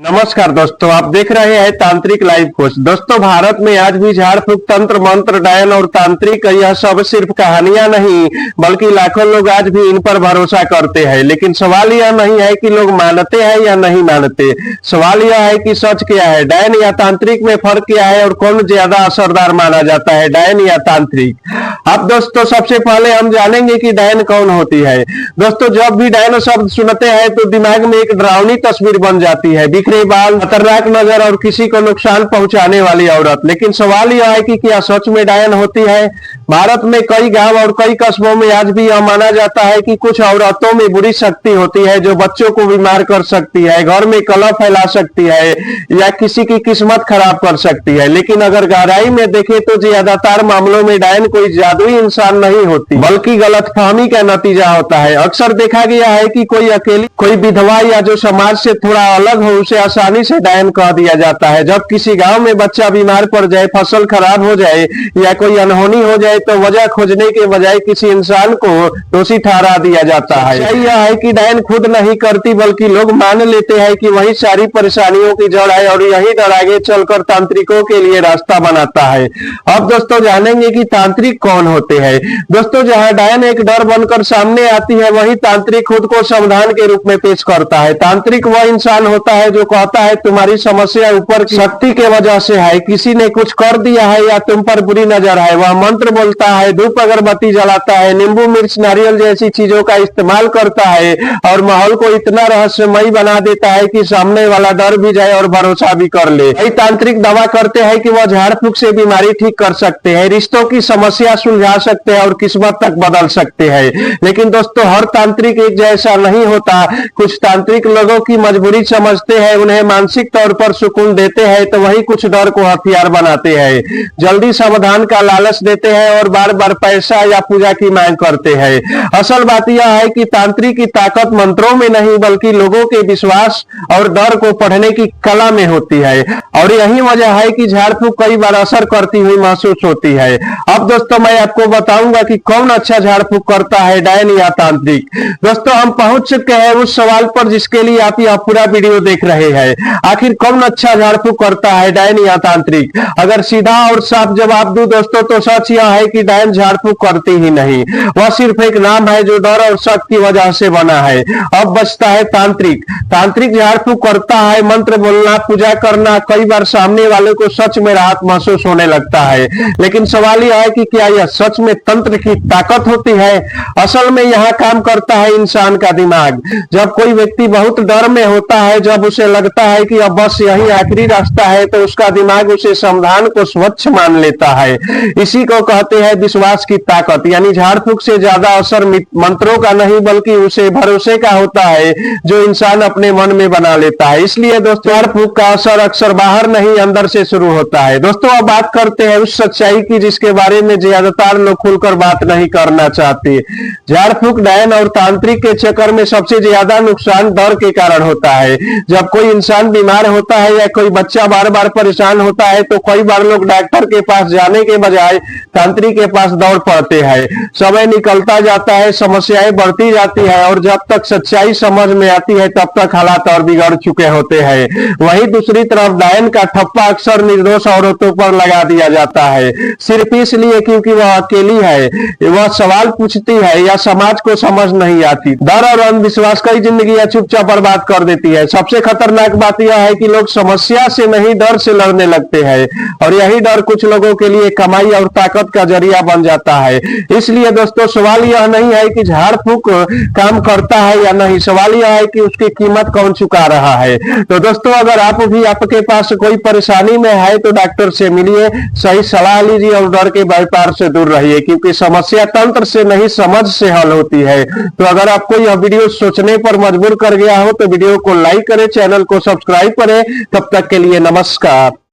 नमस्कार दोस्तों, आप देख रहे हैं तांत्रिक लाइव कोच। दोस्तों, भारत में आज भी झाड़ फूक, तंत्र मंत्र, डायन और तांत्रिक यह सब सिर्फ कहानियां नहीं बल्कि लाखों लोग आज भी इन पर भरोसा करते हैं। लेकिन सवाल यह नहीं है कि लोग मानते हैं या नहीं मानते, सवाल यह है कि सच क्या है। डायन या तांत्रिक में फर्क क्या है और कौन ज्यादा असरदार माना जाता है, डायन या तांत्रिक। अब दोस्तों, सबसे पहले हम जानेंगे कि डायन कौन होती है। दोस्तों, जब भी डायन शब्द सुनते हैं तो दिमाग में एक डरावनी तस्वीर बन जाती है, बिखरे बाल, खतरनाक नजर और किसी को नुकसान पहुंचाने वाली औरत। लेकिन सवाल यह है कि क्या सच में डायन होती है। भारत में कई गांव और कई कस्बों में आज भी यह माना जाता है कि कुछ औरतों में बुरी शक्ति होती है जो बच्चों को बीमार कर सकती है, घर में कलह फैला सकती है या किसी की किस्मत खराब कर सकती है। लेकिन अगर गहराई में देखें तो ज्यादातर मामलों में डायन कोई जादुई इंसान नहीं होती बल्कि गलतफहमी का नतीजा होता है। अक्सर देखा गया है कि कोई अकेली, कोई विधवा या जो समाज से थोड़ा अलग हो उसे आसानी से डायन कह दिया जाता है। जब किसी गांव में बच्चा बीमार पड़ जाए, फसल खराब हो जाए या कोई अनहोनी हो जाए तो वजह खोजने के बजाय किसी इंसान को दोषी ठहरा दिया जाता है। यह है कि डायन खुद नहीं करती बल्कि लोग मान लेते हैं कि वही सारी परेशानियों की जड़ है और यही डर आगे चलकर तांत्रिकों के लिए रास्ता बनाता है। अब दोस्तों जानेंगे कि तांत्रिक कौन होते हैं। दोस्तों, जहां डायन एक डर बनकर सामने आती है वही तांत्रिक खुद को समाधान के रूप में पेश करता है। तांत्रिक वह इंसान होता है जो कहता है तुम्हारी समस्या ऊपर की शक्ति के वजह से है, किसी ने कुछ कर दिया है या तुम पर बुरी नजर है। वह मंत्र बोलता है, धूप अगरबत्ती जलाता है, नींबू मिर्च नारियल जैसी चीजों का इस्तेमाल करता है और माहौल को इतना रहस्यमयी बना देता है कि सामने वाला डर भी जाए और भरोसा भी कर ले। कई तांत्रिक दावा करते हैं कि वह झाड़ फूक से बीमारी ठीक कर सकते हैं, रिश्तों की समस्या सुलझा सकते हैं और किस्मत तक बदल सकते हैं। लेकिन दोस्तों, हर तांत्रिक एक जैसा नहीं होता। कुछ तांत्रिक लोगों की मजबूरी समझते हैं, उन्हें मानसिक तौर पर सुकून देते हैं तो वही कुछ डर को हथियार बनाते हैं, जल्दी समाधान का लालच देते हैं और बार बार पैसा या पूजा की मांग करते हैं। असल बात यह है कि तांत्रिक की ताकत मंत्रों में नहीं बल्कि लोगों के विश्वास और डर को पढ़ने की कला में होती है और यही वजह है कि झाड़ फूक कई बार असर करती हुई महसूस होती है। अब दोस्तों, मैं आपको बताऊंगा कि कौन अच्छा झाड़ फूक करता है, डायन या तांत्रिक। दोस्तों, हम पहुंच चुके हैं उस सवाल पर जिसके लिए आप यह पूरा वीडियो देख रहे हैं। आखिर कौन अच्छा झाड़ फूक करता है, डायन या तांत्रिक। अगर सीधा और साफ जवाब दूं दोस्तों तो सच यह है कि डायन झाड़ फूक करती ही नहीं, वह सिर्फ एक नाम है जो डर और शक की वजह से बना है। अब बचता है तांत्रिक। तांत्रिक झाड़ फूक करता है, मंत्र बोलना, पूजा करना, कई बार सामने वाले को सच में राहत महसूस होने लगता है। लेकिन सवाल यह है कि क्या यह सच में तंत्र की ताकत होती है। असल में यहाँ काम करता है इंसान का दिमाग। जब कोई व्यक्ति बहुत डर में होता है, जब उसे लगता है कि अब बस यही आखिरी रास्ता है, तो उसका दिमाग उसे समाधान को स्वच्छ मान लेता है। इसी को कहते हैं विश्वास की ताकत। यानी झाड़ फूक से ज्यादा असर मंत्रों का नहीं बल्कि उसे भरोसे का होता है जो इंसान अपने मन में बना लेता है। इसलिए दोस्तों, झाड़ फूक का असर अक्सर बाहर नहीं अंदर से शुरू होता है। दोस्तों, अब बात करते हैं उस सच्चाई की जिसके बारे में ज्यादातर लोग खुलकर बात नहीं करना चाहते। झाड़ फूक, डायन और तांत्रिक के चक्कर में सबसे ज्यादा नुकसान डर के कारण होता है। जब कोई इंसान बीमार होता है या कोई बच्चा बार बार परेशान होता है तो कई बार लोग डॉक्टर के पास जाने के बजाय तांत्रिक के पास दौड़ पड़ते हैं। समय निकलता जाता है, समस्याएं बढ़ती जाती है और जब तक सच्चाई समझ में आती है तब तक हालात और बिगड़ चुके होते हैं। वहीं दूसरी तरफ डायन का ठप्पा अक्सर निर्दोष औरतों पर लगा दिया जाता है, सिर्फ इसलिए क्योंकि वह अकेली है, वह सवाल पूछती है या समाज को समझ नहीं आती। डर और अंधविश्वास कई जिंदगियां चुपचाप बर्बाद कर देती है। सबसे खतरनाक बात यह है कि लोग समस्या से नहीं डर से लड़ने लगते हैं और यही डर कुछ लोगों के लिए कमाई और ताकत का जरिया बन जाता है। इसलिए दोस्तों, सवाल यह नहीं है कि झाड़ फूक काम करता है या नहीं, सवाल यह है कि उसकी कीमत कौन चुका रहा है। तो दोस्तों, अगर आप भी आपके पास कोई परेशानी में है तो डॉक्टर से मिलिए, सही सलाह लीजिए और डर के व्यापार से दूर रहिए, क्योंकि समस्या तंत्र से नहीं समझ से हल होती है। तो अगर आपको यह वीडियो सोचने पर मजबूर कर गया हो तो वीडियो को लाइक करें, चैनल को सब्सक्राइब करें। तब तक के लिए नमस्कार।